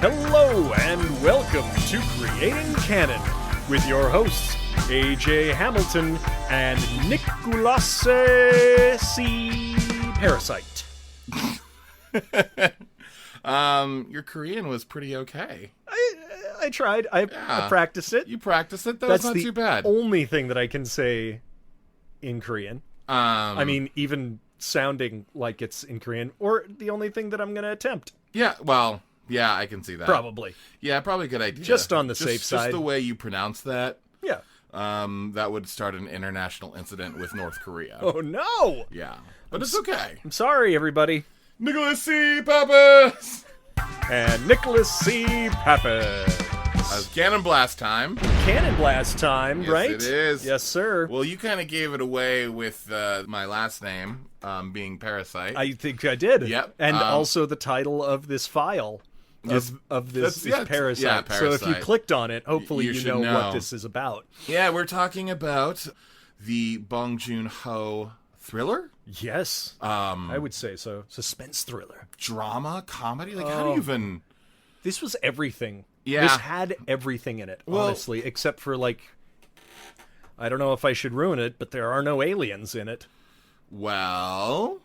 Hello and welcome to Creating Canon with your hosts AJ Hamilton and Nicolas C. Parasite. Your Korean was pretty okay. I tried. I practiced it. You practiced it? That's not too bad. That's the only thing that I can say in Korean. I mean, even sounding like it's in Korean, or the only thing that I'm going to attempt. Yeah, well, yeah, I can see that. Probably. Yeah, probably a good idea. Just on the safe side. Just the way you pronounce that. Yeah. That would start an international incident with North Korea. Oh, no! Yeah. But it's okay. I'm sorry, everybody. Nicholas C. Pappas! And Nicholas C. Pappas. It's Cannon Blast time. Cannon Blast time, yes, right? It is. Yes, sir. Well, you kind of gave it away with my last name being Parasite. I think I did. Yep. And also the title of this file of this is Parasite. Yeah, Parasite. So if you clicked on it, hopefully you know what this is about. Yeah, we're talking about the Bong Joon-ho thriller. Yes. I would say so. Suspense thriller. Drama, comedy. Like, how do you even... This was everything. Yeah. This had everything in it, honestly, except for, like, I don't know if I should ruin it, but there are no aliens in it. Well,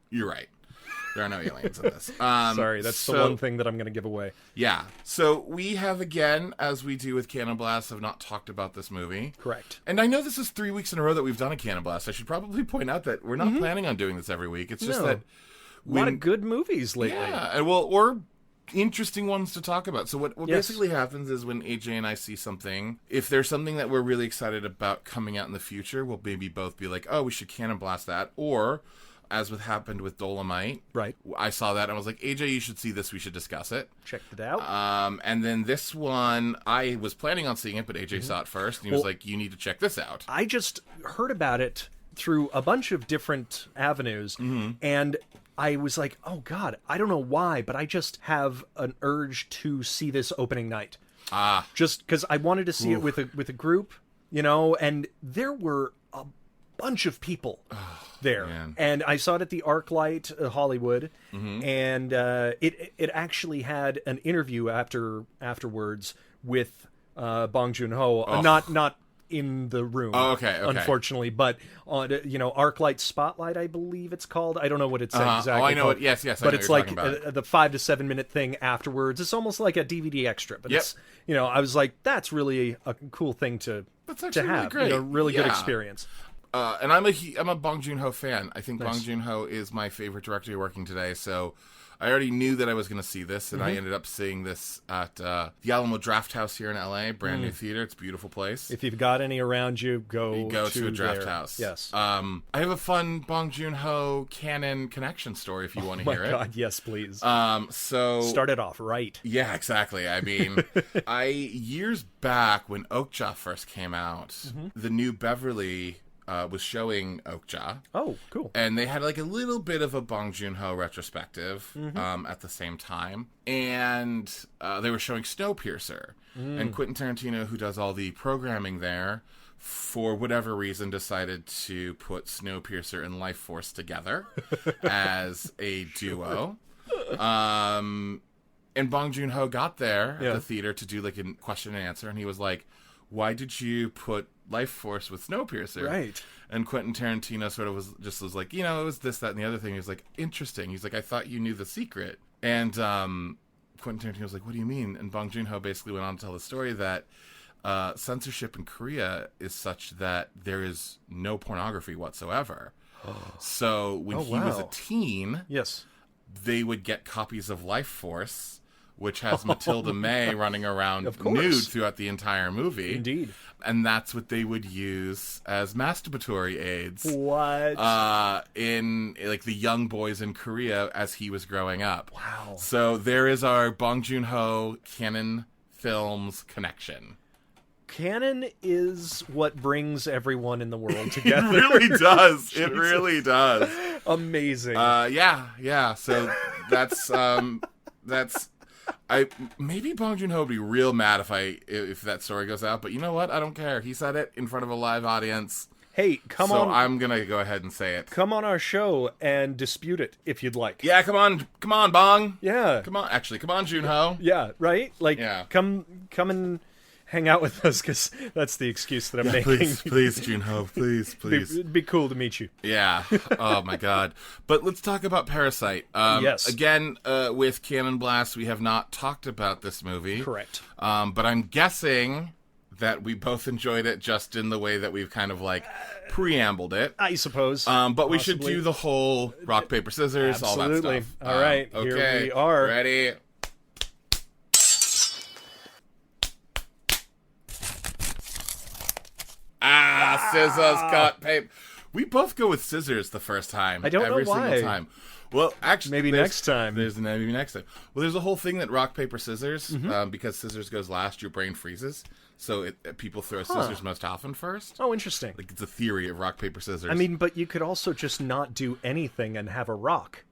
you're right. There are no aliens in this. Sorry, that's the one thing that I'm going to give away. Yeah. So we have, again, as we do with Cannon Blast, have not talked about this movie. Correct. And I know this is 3 weeks in a row that we've done a Cannon Blast. I should probably point out that we're not planning on doing this every week. It's just that... A lot of good movies lately. Yeah, and or interesting ones to talk about. So what basically happens is when AJ and I see something, if there's something that we're really excited about coming out in the future, we'll maybe both be like, oh, we should Cannon Blast that. Or, as what happened with Dolomite, right? I saw that and I was like, AJ, you should see this. We should discuss it. Checked it out. And then this one, I was planning on seeing it, but AJ saw it first. And he was like, you need to check this out. I just heard about it through a bunch of different avenues. And I was like, oh, God, I don't know why, but I just have an urge to see this opening night. Just because I wanted to see it with a group, you know, and there were a bunch of people there. Man. And I saw it at the ArcLight Hollywood, and it actually had an interview afterwards with Bong Joon-ho, not in the room. Oh, okay. Unfortunately, but on ArcLight Spotlight, I believe it's called. I don't know what it said exactly. Oh, I know called, it. Yes. But it's like the 5 to 7 minute thing afterwards. It's almost like a DVD extra. But it's I was like, that's really a cool thing to have. Really great. Really good experience. And I'm a Bong Joon-ho fan. I think Bong Joon-ho is my favorite director working today. So I already knew that I was going to see this, and I ended up seeing this at the Alamo Draft House here in LA, brand new theater. It's a beautiful place. If you've got any around you, go to a draft house. Yes. I have a fun Bong Joon-ho canon connection story if you want to hear it. Oh my God, yes, please. So start it off right. Yeah, exactly. I mean, years back when Okja first came out, the New Beverly was showing Okja. Oh, cool. And they had like a little bit of a Bong Joon-ho retrospective at the same time. And they were showing Snowpiercer. And Quentin Tarantino, who does all the programming there, for whatever reason decided to put Snowpiercer and Life Force together as a duo. And Bong Joon-ho got there at the theater to do like a question and answer. And he was like, why did you put Life Force with Snowpiercer? Right. And Quentin Tarantino sort of was like, it was this, that, and the other thing. He was like, interesting. He's like, I thought you knew the secret. And Quentin Tarantino was like, what do you mean? And Bong Joon-ho basically went on to tell the story that censorship in Korea is such that there is no pornography whatsoever. So when he was a teen, they would get copies of Life Force, which has Matilda May running around nude throughout the entire movie. Indeed. And that's what they would use as masturbatory aids. What? In like the young boys in Korea as he was growing up. Wow. So there is our Bong Joon-ho Canon Films connection. Canon is what brings everyone in the world together. It really does. It really does. Amazing. Yeah. So that's maybe Bong Joon-ho would be real mad if that story goes out, but you know what? I don't care. He said it in front of a live audience. Hey, come So on. I'm going to go ahead and say it. Come on our show and dispute it if you'd like. Yeah, come on, Bong. Yeah. Come on, Joon-ho. Yeah, right? Like, Yeah. come and hang out with us, because that's the excuse that I'm making. Please, Joon-ho, please. It'd be cool to meet you. Yeah. Oh my God. But let's talk about Parasite. Yes. Again, with Cannon Blast, we have not talked about this movie. Correct. But I'm guessing that we both enjoyed it just in the way that we've kind of like preambled it. I suppose. But we should do the whole rock, paper, scissors, Absolutely. all that stuff. All right. Okay. Here we are. Ready? Scissors, cut, paper. We both go with scissors the first time. I don't know every why. single time. Well, actually, Maybe next time. Maybe next time. Well, there's a whole thing that rock, paper, scissors, because scissors goes last, your brain freezes. So people throw scissors most often first. Oh, interesting. Like, it's a theory of rock, paper, scissors. I mean, but you could also just not do anything and have a rock.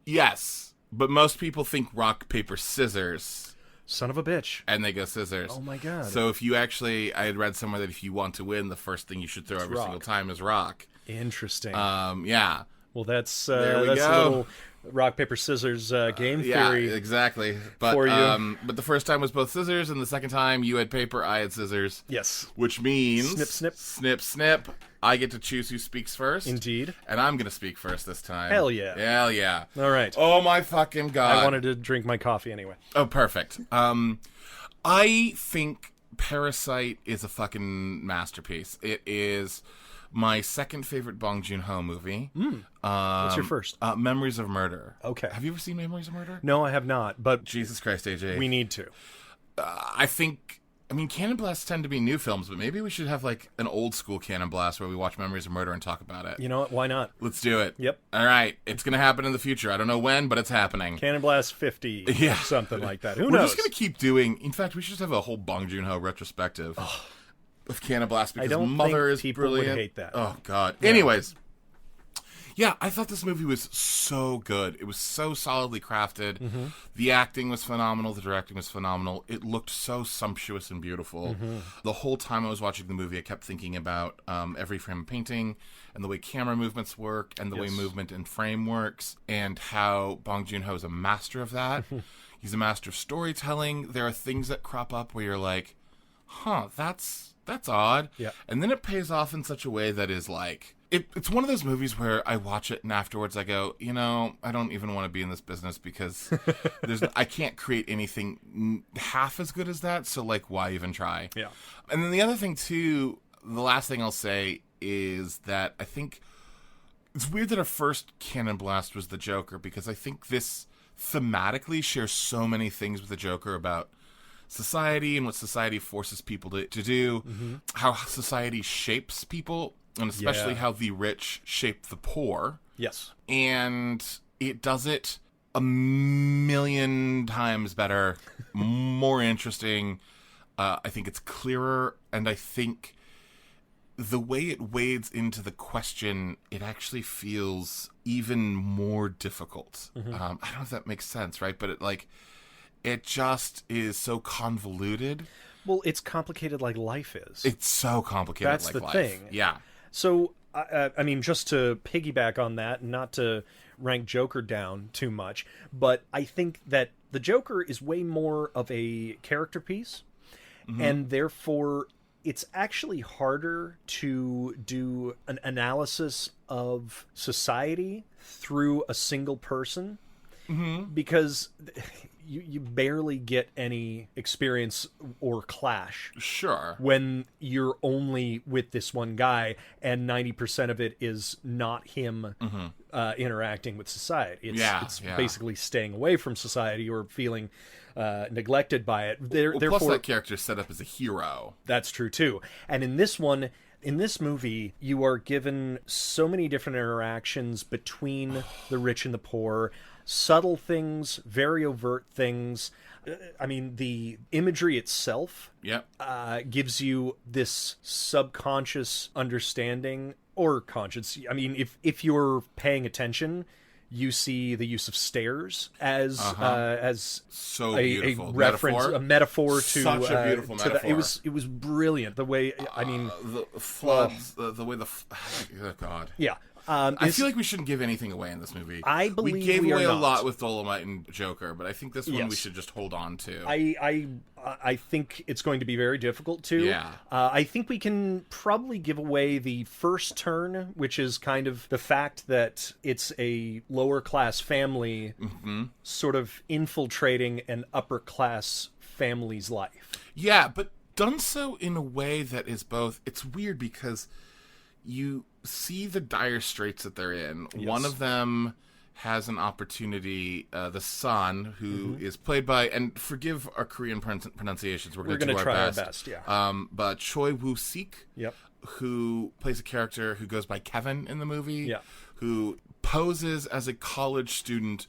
Yes, but most people think rock, paper, scissors, Son of a bitch. and they go scissors. Oh my God. So if you actually, I had read somewhere that if you want to win, the first thing you should throw every rock. single time is rock. Interesting. Yeah. Well, that's There we that's go. a little rock paper scissors game Yeah, theory exactly. But for you. but the first time was both scissors, and the second time you had paper, I had scissors. Yes, Which means Snip, snip. snip, snip. I get to choose who speaks first. indeed. And I'm gonna speak first this time. Hell yeah. Hell yeah. All right. Oh my fucking God. I wanted to drink my coffee anyway. Oh, perfect. I think Parasite is a fucking masterpiece. It is my second favorite Bong Joon-ho movie. What's your first? Memories of Murder. Okay. Have you ever seen Memories of Murder? No, I have not, but Jesus Christ, AJ. we need to. I mean, Cannon Blasts tend to be new films, but maybe we should have like an old school Cannon Blast where we watch Memories of Murder and talk about it. You know what? Why not? Let's do it. Yep. All right. It's going to happen in the future. I don't know when, but it's happening. Cannon Blast 50, Yeah. something like that. Who We're knows? just going to keep doing... In fact, we should just have a whole Bong Joon-ho retrospective of Cannon Blast because don't Mother think is people brilliant. would hate that. Oh, God. Anyways. Yeah, I thought this movie was so good. It was so solidly crafted. The acting was phenomenal. The directing was phenomenal. It looked so sumptuous and beautiful. The whole time I was watching the movie, I kept thinking about every frame of painting and the way camera movements work and the way movement in frame works and how Bong Joon-ho is a master of that. He's a master of storytelling. There are things that crop up where you're like, huh, that's odd. Yeah. And then it pays off in such a way that is like... It's one of those movies where I watch it and afterwards I go, you know, I don't even want to be in this business because I can't create anything half as good as that. So, like, why even try? Yeah. And then the other thing, too, the last thing I'll say is that I think it's weird that our first Cannon Blast was the Joker because I think this thematically shares so many things with the Joker about society and what society forces people to do, how society shapes people, and especially how the rich shape the poor. Yes. And it does it a million times better, more interesting. I think it's clearer, and I think the way it wades into the question, it actually feels even more difficult. I don't know if that makes sense, right? But it just is so convoluted. Well, it's complicated like life is. It's so complicated. That's like the life. thing. Yeah. So, I mean, just to piggyback on that, not to rank Joker down too much, but I think that the Joker is way more of a character piece, and therefore it's actually harder to do an analysis of society through a single person, because you barely get any experience or clash Sure. when you're only with this one guy and 90% of it is not him interacting with society. It's basically staying away from society or feeling neglected by it. Plus that character's set up as a hero. That's true too. And in this one, in this movie, you are given so many different interactions between the rich and the poor, subtle things, very overt things. I mean, the imagery itself gives you this subconscious understanding, or conscious. I mean, if you're paying attention, You see the use of stairs as So a beautiful. reference, a metaphor to Such a beautiful metaphor. It was brilliant. The way the floods, the way oh God. Yeah. I feel like we shouldn't give anything away in this movie. I believe we gave we away are a not. lot with Dolomite and Joker, but I think this one we Yes. should just hold on to. I think it's going to be very difficult to. Yeah. I think we can probably give away the first turn, which is kind of the fact that it's a lower class family sort of infiltrating an upper class family's life. Yeah, but done so in a way that is both. It's weird because you see the dire straits that they're in. Yes. One of them has an opportunity, the son, who is played by, and forgive our Korean pronunciations, we're going to try our best, yeah. But Choi Woo-sik, Yep. who plays a character who goes by Kevin in the movie, Yeah. who poses as a college student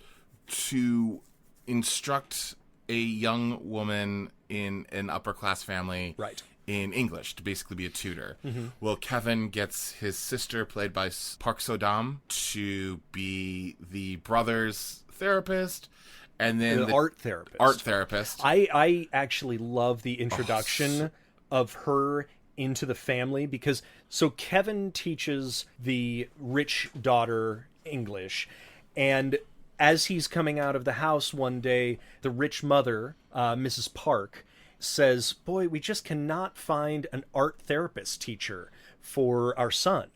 to instruct a young woman in an upper-class family Right. in English, to basically be a tutor. Well, Kevin gets his sister, played by Park So-dam, to be the brother's therapist, and then The art therapist. art therapist. I actually love the introduction of her into the family because so Kevin teaches the rich daughter English, and as he's coming out of the house one day, the rich mother, Mrs. Park, says, "Boy, we just cannot find an art therapist teacher for our son."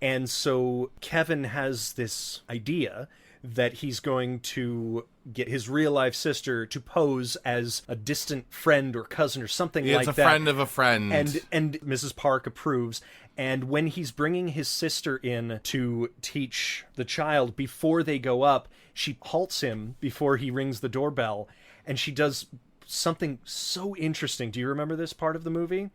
And so Kevin has this idea that he's going to get his real life sister to pose as a distant friend or cousin or something like that. It's a friend of a friend. And Mrs. Park approves. And when he's bringing his sister in to teach the child, before they go up, she halts him before he rings the doorbell, and she does something so interesting. Do you remember this part of the movie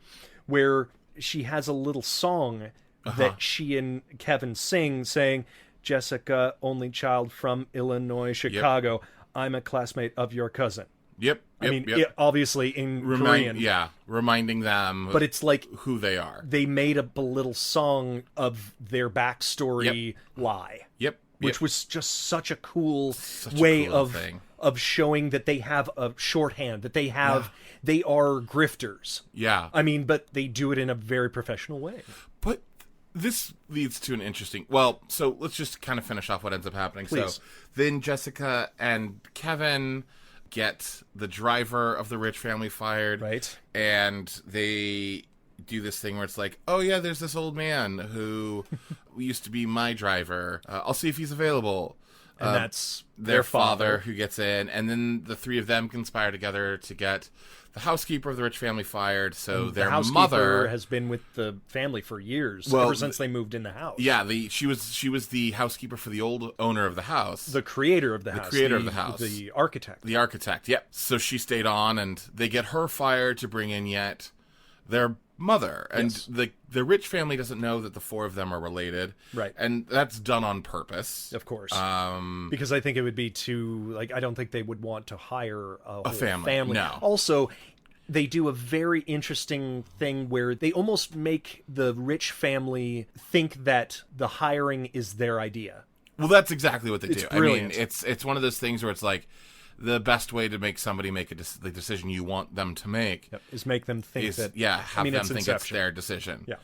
where she has a little song that she and Kevin sing, saying, "Jessica, only child from Illinois, Chicago. I'm a classmate of your cousin." Yep. I mean, obviously in Korean. Yeah, reminding them But it's like who they are. they made up a little song of their backstory lie. Yep. Which was just such a cool Such a way cool thing. of showing that they have a shorthand, that they have they are grifters. Yeah. I mean, but they do it in a very professional way. But this leads to an interesting... Well, so let's just kind of finish off what ends up happening. Please. So then Jessica and Kevin get the driver of the rich family fired. Right. And they do this thing where it's like, oh yeah, there's this old man who used to be my driver. I'll see if he's available. And that's their father who gets in, and then the three of them conspire together to get the housekeeper of the rich family fired. So their the housekeeper mother has been with the family for years, Well, ever since they moved in the house. Yeah, she was the housekeeper for the old owner of the house. The creator of the house. Creator of the house. The architect. The architect, yep. So she stayed on, and they get her fired to bring in yet their mother. And Yes. the rich family doesn't know that the four of them are related. Right. And that's done on purpose. Of course. Um, Because I think it would be too, like, I don't think they would want to hire a whole family, no. Also, they do a very interesting thing where they almost make the rich family think that the hiring is their idea. well, that's exactly what they do. brilliant. I mean, it's one of those things where it's like the best way to make somebody make the decision you want them to make Is make them think is, that... have them it's think it's Inception. their decision. Yeah.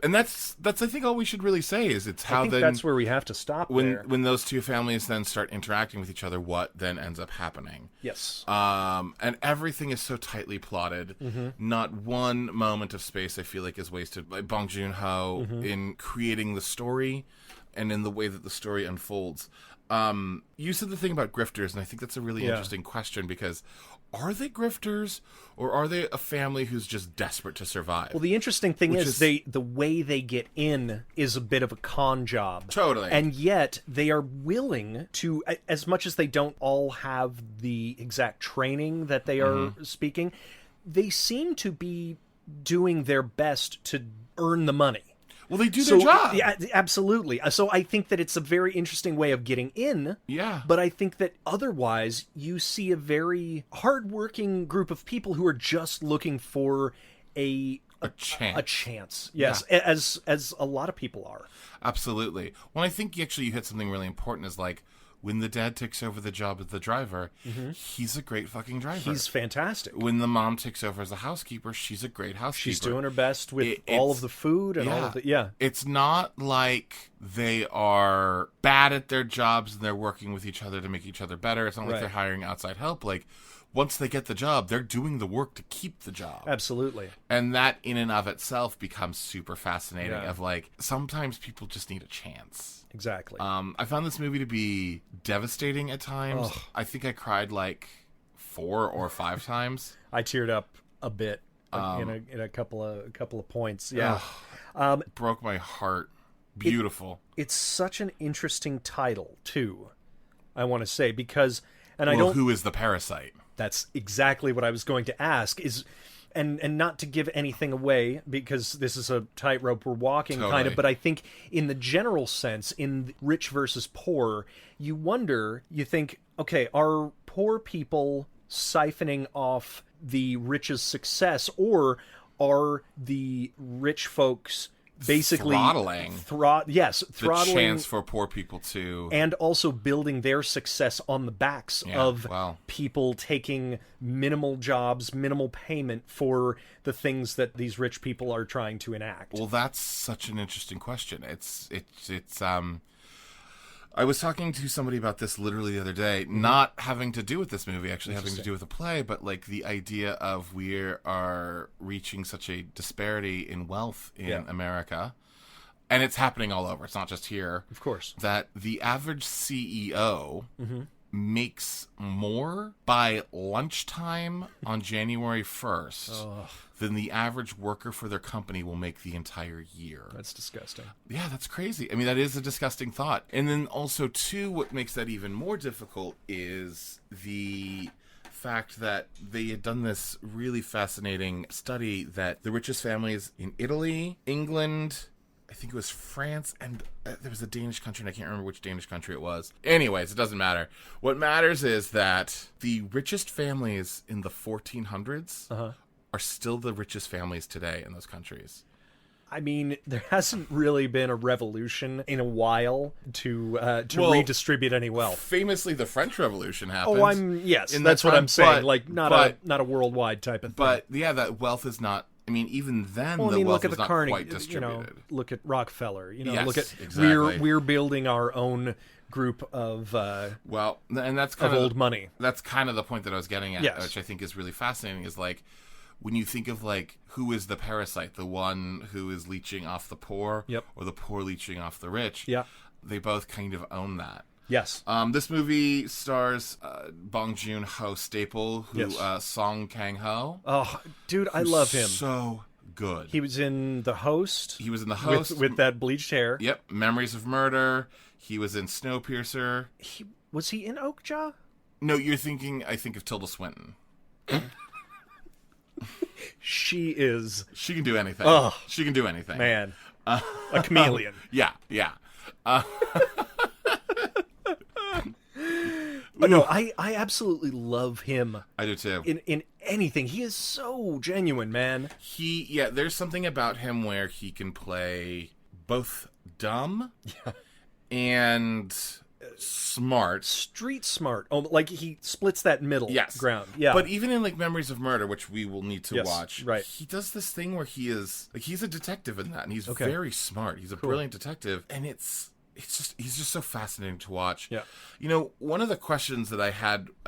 And that's I think all we should really say is it's how I think then that's where we have to stop there. when those two families then start interacting with each other, what then ends up happening. Yes. And everything is so tightly plotted. Mm-hmm. Not one moment of space I feel like is wasted by Bong Joon-ho Mm-hmm. in creating the story and in the way that the story unfolds. You said the thing about grifters, and I think that's a really interesting question, because are they grifters or are they a family who's just desperate to survive? Well, the interesting thing Which is is- the way they get in is a bit of a con job. Totally. And yet they are willing to, as much as they don't all have the exact training that they are speaking, they seem to be doing their best to earn the money. Well, they do their job. Yeah, absolutely. So I think that it's a very interesting way of getting in. Yeah. But I think that otherwise you see a very hardworking group of people who are just looking for a a chance. A chance. Yes, as a lot of people are. Absolutely. Well, I think actually you hit something really important is like when the dad takes over the job of the driver, he's a great fucking driver. He's fantastic. When the mom takes over as a housekeeper, she's a great housekeeper. She's doing her best with all of the food and all of the It's not like they are bad at their jobs and they're working with each other to make each other better. It's not like they're hiring outside help. Like once they get the job, they're doing the work to keep the job. Absolutely. And that in and of itself becomes super fascinating of like sometimes people just need a chance. Exactly. I found this movie to be devastating at times. Ugh. I think I cried like 4 or 5 times. I teared up a bit in a couple of points. Yeah. Broke my heart. Beautiful. It's such an interesting title too, I want to say, because who is the parasite? That's exactly what I was going to ask is and not to give anything away because this is a tightrope we're walking kind of, but I think in the general sense, in rich versus poor, you think, okay, are poor people siphoning off the rich's success, or are the rich folks basically throttling the chance for poor people to, and also building their success on the backs of people taking minimal jobs, minimal payment for the things that these rich people are trying to enact? Well, that's such an interesting question. It's I was talking to somebody about this literally the other day, not having to do with this movie, actually having to do with a play, but like the idea of we are reaching such a disparity in wealth in America, and it's happening all over. It's not just here. Of course. That the average CEO makes more by lunchtime on January 1st than the average worker for their company will make the entire year. That's disgusting. Yeah, that's crazy. I mean, that is a disgusting thought. And then also, too, what makes that even more difficult is the fact that they had done this really fascinating study that the richest families in Italy, England, I think it was France, and there was a Danish country, and I can't remember which Danish country it was. Anyways, it doesn't matter. What matters is that the richest families in the 1400s are still the richest families today in those countries. I mean, there hasn't really been a revolution in a while to redistribute any wealth. Famously, the French Revolution happened. Oh, that's what I'm saying. Like not a worldwide type of thing. But yeah, that wealth is not. I mean, even then, the wealth was not quite distributed. Look at Rockefeller. Yes, look at exactly. we're building our own group of and that's kind of old money. That's kind of the point that I was getting at, yes. Which I think is really fascinating. Is like when you think of like who is the parasite, the one who is leeching off the poor, or the poor leeching off the rich. Yeah, they both kind of own that. Yes. This movie stars Bong Joon-ho staple, who Song Kang-ho. Oh, dude, I love him. So good. He was in The Host. With that bleached hair. Yep. Memories of Murder. He was in Snowpiercer. Was he in Oakjaw? No, you're thinking, I think, of Tilda Swinton. She can do anything. Oh, she can do anything. Man. A chameleon. Yeah. But no, I absolutely love him. I do too. In anything. He is so genuine, man. There's something about him where he can play both dumb and smart. Street smart. Oh, like he splits that middle ground. Yeah. But even in like Memories of Murder, which we will need to watch, right. He does this thing where he's a detective in that, and he's very smart. He's a brilliant detective, and he's just so fascinating to watch. Yeah. You know, one of the questions that I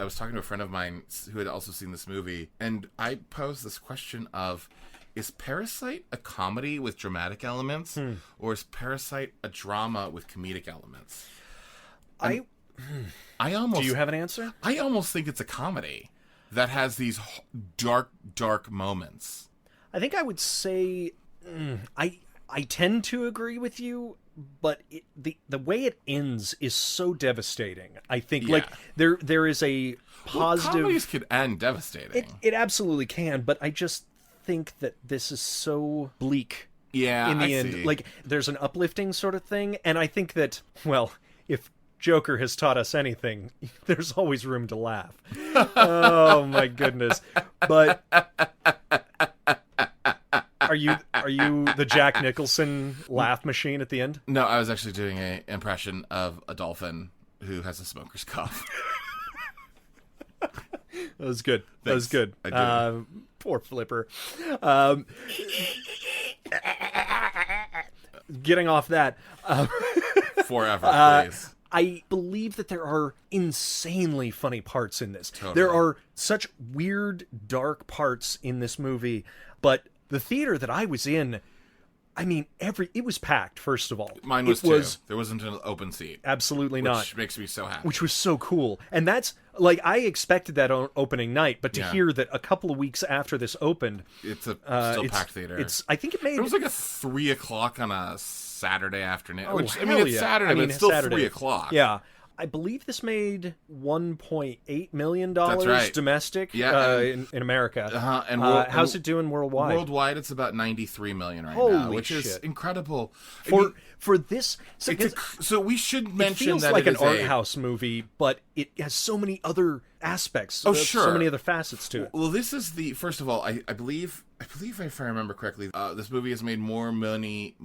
was talking to a friend of mine who had also seen this movie, and I posed this question of, is Parasite a comedy with dramatic elements, or is Parasite a drama with comedic elements? I almost... Do you have an answer? I almost think it's a comedy that has these dark, dark moments. I think I would say... I tend to agree with you, but the way it ends is so devastating. I think like there is a positive... comedies could end devastating. It absolutely can, but I just think that this is so bleak. Yeah, in the end, see. Like there's an uplifting sort of thing, and I think that, well, if Joker has taught us anything, there's always room to laugh. Oh my goodness! But are you the Jack Nicholson laugh machine at the end? No, I was actually doing an impression of a dolphin who has a smoker's cough. That was good. That was good. Poor Flipper. Getting off that. Forever, please. I believe that there are insanely funny parts in this. Totally. There are such weird, dark parts in this movie, but the theater that I was in, I mean, it was packed, first of all. Mine was too. There wasn't an open seat. Absolutely not. Which makes me so happy. Which was so cool. And that's, like, I expected that on opening night, but to hear that a couple of weeks after this opened... It's a still packed theater. I think it made... It was like a 3 o'clock on a Saturday afternoon. Oh, which, I mean, it's Saturday, but it's still Saturday. 3 o'clock. Yeah. I believe this made $1.8 million domestic in America. And how's it doing worldwide? Worldwide, it's about $93 million right now, which is incredible. For this, so we should mention it feels that like it an art house movie, but it has so many other aspects. Oh, sure, so many other facets to it. Well, this is first of all, I believe if I remember correctly, this movie has made more money.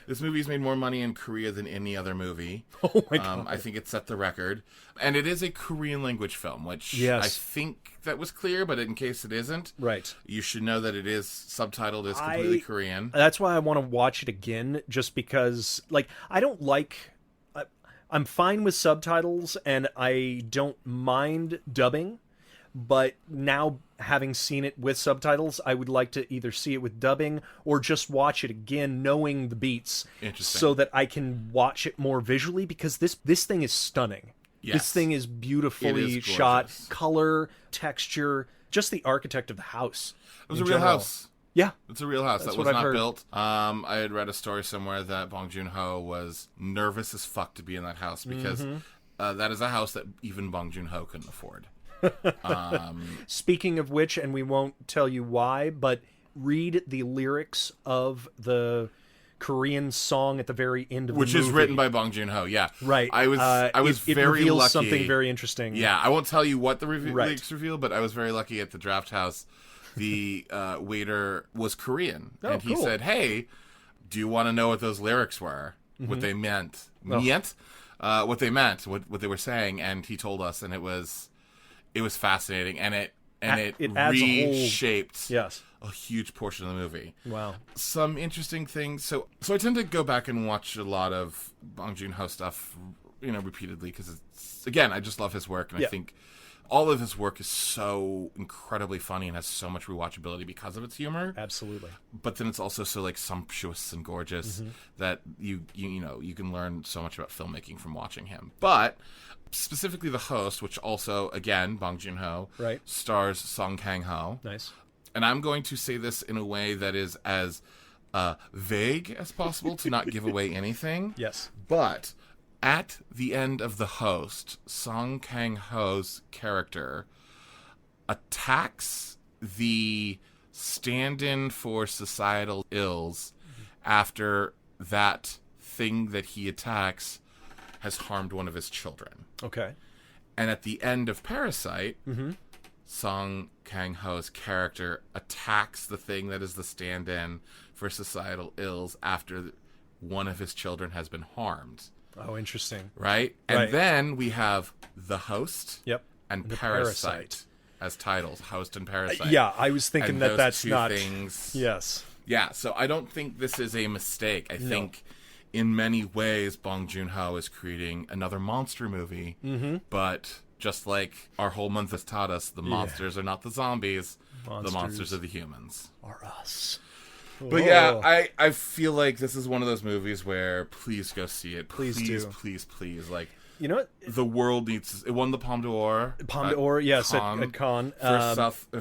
This movie has made more money in Korea than any other movie. Oh my God! I think it set the record, and it is a Korean language film, which I think that was clear. But in case it isn't, right, you should know that it is subtitled as completely Korean. That's why I want to watch it again, just because, like, I don't like. I'm fine with subtitles, and I don't mind dubbing. But now, having seen it with subtitles, I would like to either see it with dubbing or just watch it again, knowing the beats, so that I can watch it more visually, because this thing is stunning. Yes. This thing is beautifully shot, color, texture, just the architect of the house. It was a real house. Yeah. It's a real house that was not built. I had read a story somewhere that Bong Joon-ho was nervous as fuck to be in that house because that is a house that even Bong Joon-ho couldn't afford. Speaking of which, and we won't tell you why, but read the lyrics of the Korean song at the very end of the movie. Which is written by Bong Joon-ho, yeah. Right. I was it very reveals lucky. Something very interesting. Yeah, I won't tell you what the lyrics reveal, but I was very lucky at the draft house. The waiter was Korean, and he said, "Hey, do you want to know what those lyrics were? What they meant? What they meant? What they were saying?" And he told us, and it was fascinating, and it reshaped a huge portion of the movie. Wow. Some interesting things. So I tend to go back and watch a lot of Bong Joon-ho stuff, repeatedly, because it's, again, I just love his work, and I think all of his work is so incredibly funny and has so much rewatchability because of its humor. Absolutely. But then it's also so, like, sumptuous and gorgeous that you can learn so much about filmmaking from watching him. But specifically the host, which also, again, Bong Joon-ho, stars Song Kang-ho. Nice. And I'm going to say this in a way that is as vague as possible to not give away anything. Yes. But at the end of The Host, Song Kang-ho's character attacks the stand-in for societal ills after that thing that he attacks has harmed one of his children. Okay. And at the end of Parasite, Song Kang-ho's character attacks the thing that is the stand-in for societal ills after one of his children has been harmed. Oh, interesting. Right? And then we have The Host and Parasite as titles. Host and Parasite. Yeah, I was thinking and that's two not... things. Yes. Yeah, so I don't think this is a mistake. I think in many ways Bong Joon-ho is creating another monster movie, but just like our whole month has taught us, the monsters are not the zombies, the monsters are the humans. Are us. But yeah, I feel like this is one of those movies where please go see it. Please do. Please. Like, you know what? The world needs... It won the Palme d'Or. Palme d'Or, yes, at Cannes.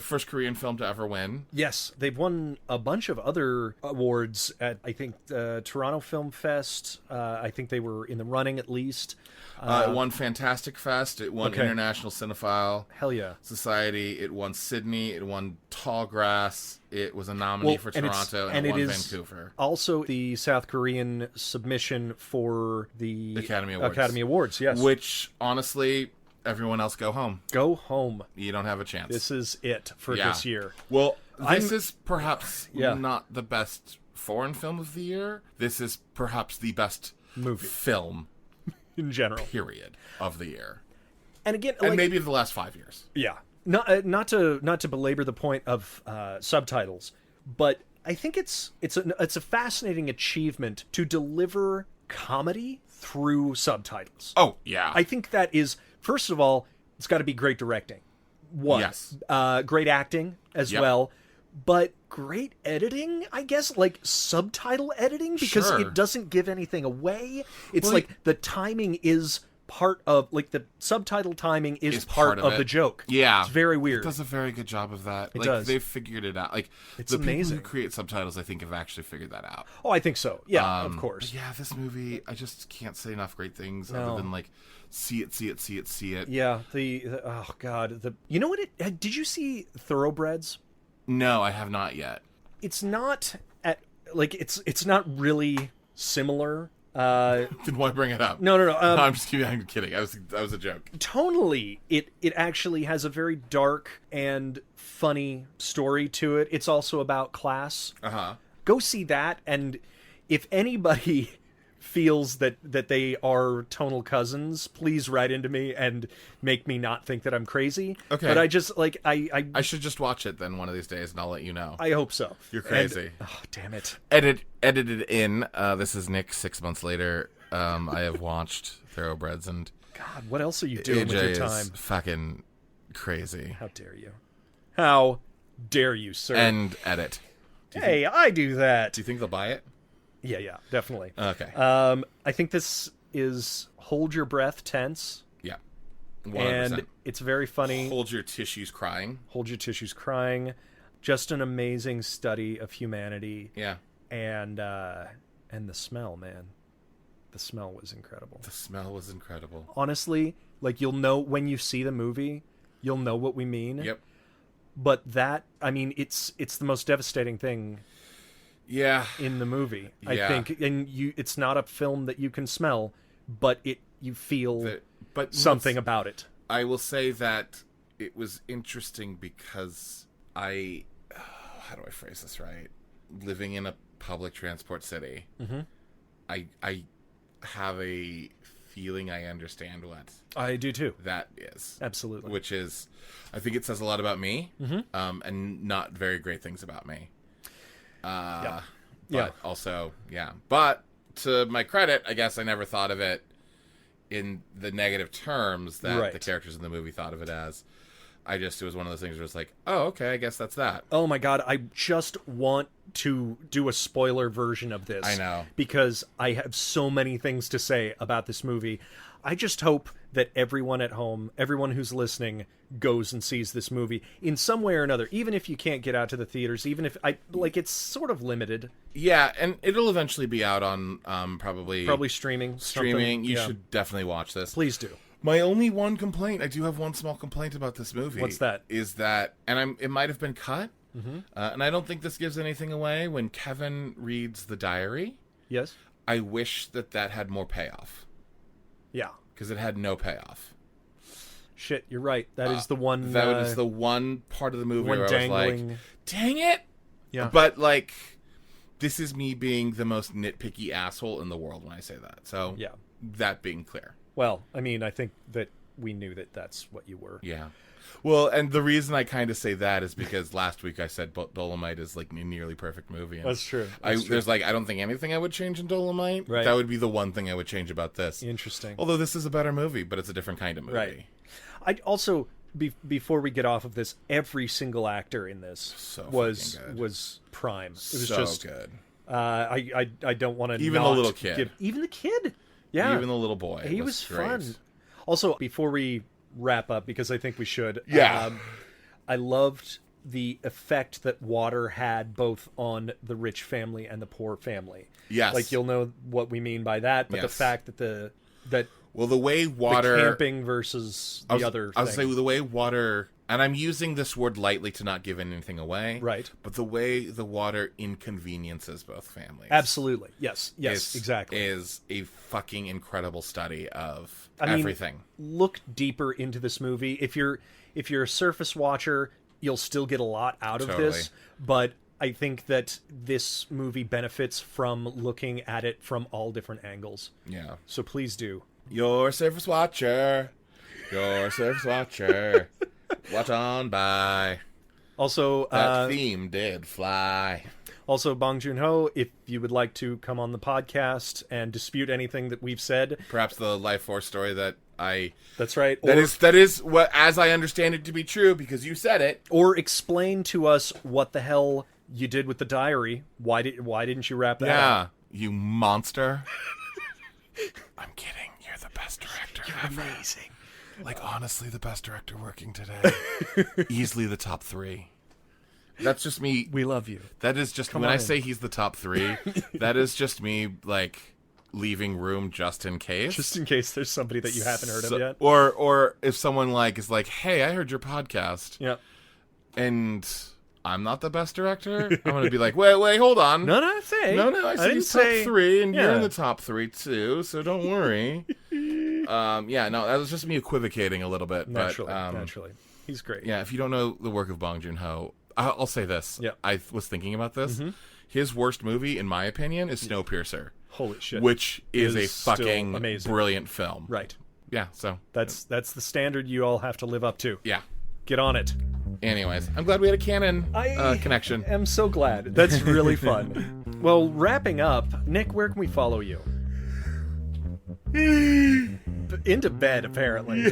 First Korean film to ever win. Yes, they've won a bunch of other awards at, I think, Toronto Film Fest. I think they were in the running at least. It won Fantastic Fest. It won International Cinephile Society. It won Sydney. It won Tallgrass. It was a nominee for Toronto, and it won Vancouver. Also, the South Korean submission for the Academy Awards. Academy Awards, yes. Which, honestly, everyone else go home. Go home. You don't have a chance. This is it for this year. Well, This is perhaps not the best foreign film of the year. This is perhaps the best movie film in general, period, of the year. And again, and maybe of the last 5 years. Yeah. Not to belabor the point of subtitles, but I think it's a fascinating achievement to deliver comedy through subtitles. Oh, yeah. I think that is, first of all, it's got to be great directing. One. Yes. Great acting as well, but great editing, I guess, like subtitle editing, because it doesn't give anything away. It's the timing is part of, like, the subtitle timing is part of the joke. Yeah. It's very weird. It does a very good job of that. It does. They've figured it out. Like, it's the amazing. people who create subtitles, I think, have actually figured that out. Oh, I think so. Yeah, of course. Yeah, this movie, I just can't say enough great things other than, like, see it. Yeah, oh, God. You know what did you see Thoroughbreds? No, I have not yet. It's not, it's not really similar. Then why bring it up? No. I'm just kidding. I'm kidding. That was a joke. Tonally, it actually has a very dark and funny story to it. It's also about class. Go see that, and if anybody feels that they are tonal cousins, please write into me and make me not think that I'm crazy. Okay. But I just, like, I should just watch it then one of these days, and I'll let you know. I hope so. You're crazy. Oh, damn it. Edited in. This is Nick 6 months later. I have watched Thoroughbreds, and God, what else are you doing with your time? Is fucking crazy. How dare you? How dare you, sir? And edit. Hey, I do that. Do you think they'll buy it? Yeah, definitely. Okay. I think this is hold your breath tense. Yeah. 100%. And it's very funny. Hold your tissues crying. Hold your tissues crying. Just an amazing study of humanity. Yeah. And the smell, man. The smell was incredible. The smell was incredible. Honestly, like, you'll know when you see the movie, you'll know what we mean. Yep. But that, I mean, it's the most devastating thing. Yeah. In the movie, I think, and it's not a film that you can smell, but you feel something about it. I will say that it was interesting because how do I phrase this right? Living in a public transport city, I have a feeling I understand what I do too. That is absolutely, which is, I think it says a lot about me, and not very great things about me. But also, But to my credit, I guess I never thought of it in the negative terms that the characters in the movie thought of it as. It was one of those things where it's like, oh, okay, I guess that's that. Oh my God, I just want to do a spoiler version of this. I know. Because I have so many things to say about this movie. I just hope that everyone at home, everyone who's listening, goes and sees this movie in some way or another, even if you can't get out to the theaters, even if it's sort of limited. Yeah, and it'll eventually be out on probably streaming. You should definitely watch this. Please do. My only one complaint, I do have one small complaint about this movie. What's that? Is that, and it might have been cut, and I don't think this gives anything away, when Kevin reads the diary. Yes. I wish that had more payoff. Yeah. Because it had no payoff. Shit, you're right. That is the one... That was the one part of the movie where dangling... I was like, dang it! Yeah. But, like, this is me being the most nitpicky asshole in the world when I say that. So, that being clear. Well, I mean, I think that we knew that that's what you were. Yeah. Well, and the reason I kind of say that is because last week I said Dolomite is like a nearly perfect movie. And that's true. There's like, I don't think anything I would change in Dolomite. Right. That would be the one thing I would change about this. Interesting. Although this is a better movie, but it's a different kind of movie. Right. I'd also, before we get off of this, every single actor in this was prime. It was just good. I don't want to even the little kid. Even the kid. Yeah. Even the little boy. He was fun. Also, before we wrap up, because I think we should. Yeah. I loved the effect that water had both on the rich family and the poor family. Yes. Like, you'll know what we mean by that, but the fact that the way water... The camping versus the other thing. I was say the way water... And I'm using this word lightly to not give anything away. Right. But the way the water inconveniences both families. Absolutely. Yes, exactly. Is a fucking incredible study of everything. Look deeper into this movie. If you're a surface watcher, you'll still get a lot out of Totally. this, but I think that this movie benefits from looking at it from all different angles. Yeah. So please do. Your surface watcher. Your surface watcher. Watch on by. Also, That theme did fly. Also, Bong Joon-ho, if you would like to come on the podcast and dispute anything that we've said. Perhaps the Life Force story that I... That's right. That is what, as I understand it to be true, because you said it. Or explain to us what the hell you did with the diary. Why didn't you wrap that up? Yeah, you monster. I'm kidding. You're the best director ever. Amazing. Like, honestly, the best director working today. Easily the top 3. That's just me. We love you. That is just, when I say he's the top 3, that is just me, like, leaving room just in case. Just in case there's somebody that you haven't heard of yet. Or if someone, like, is like, hey, I heard your podcast. Yeah. And I'm not the best director. I'm going to be like, wait, hold on. No, I say. No, I see didn't he's top say 3, and you're yeah. in the top 3, too, so don't worry. Yeah, no, that was just me equivocating a little bit. Naturally, but, naturally. He's great. Yeah, if you don't know the work of Bong Joon-ho, I'll say this. Yeah. I was thinking about this. Mm-hmm. His worst movie, in my opinion, is Snowpiercer. Holy shit. Which is a still fucking amazing. brilliant film. Right. Yeah, so. That's the standard you all have to live up to. Yeah. Get on it. Anyways, I'm glad we had a canon connection. I'm so glad. That's really fun. Well, wrapping up, Nick, where can we follow you? Into bed, apparently.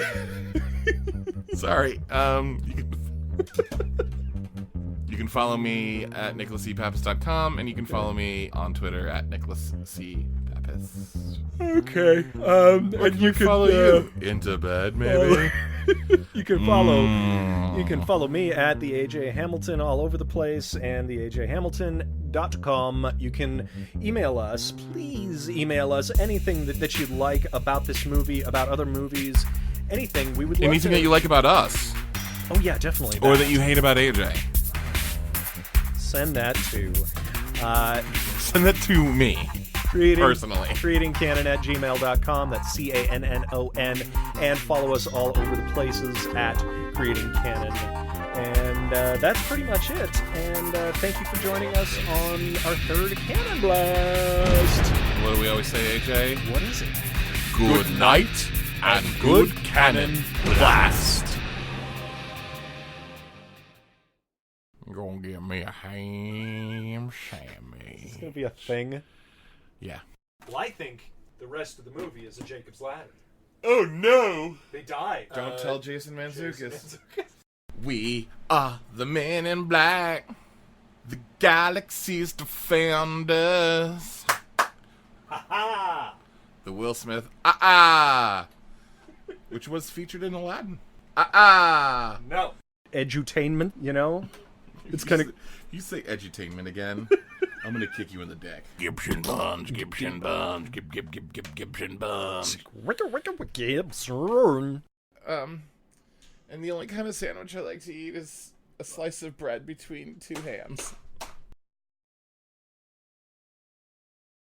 Sorry. You can follow me at nicholascpappas.com, and you can follow me on Twitter at nicholascpappas. Okay. And you can follow you into bed, maybe. You can follow me at the AJ Hamilton all over the place and the AJHamilton.com. You can email us. Please email us anything that you'd like about this movie, about other movies, anything. We would love Anything that you like about us. Oh yeah, definitely. Or that you hate about AJ. Send that to Send that to me. Personally. creatingcanon@gmail.com. That's CANNON. And follow us all over the places at Creating Canon. And that's pretty much it. And thank you for joining us on our third Canon Blast. What do we always say, AJ? What is it? Good night and good Cannon Blast. Gonna give me a ham sammy. It's going to be a thing. Yeah. Well, I think the rest of the movie is a Jacob's Ladder. Oh no! They died. Don't tell Jason Mantzoukas. We are the men in black, the galaxy's defenders. Ha-ha! The Will Smith, which was featured in Aladdin. No. Edutainment, you know? It's kind of... You say edutainment again, I'm gonna kick you in the dick. Gibson buns, Gibson buns, Gibson buns. Gibson. And the only kind of sandwich I like to eat is a slice of bread between two hams.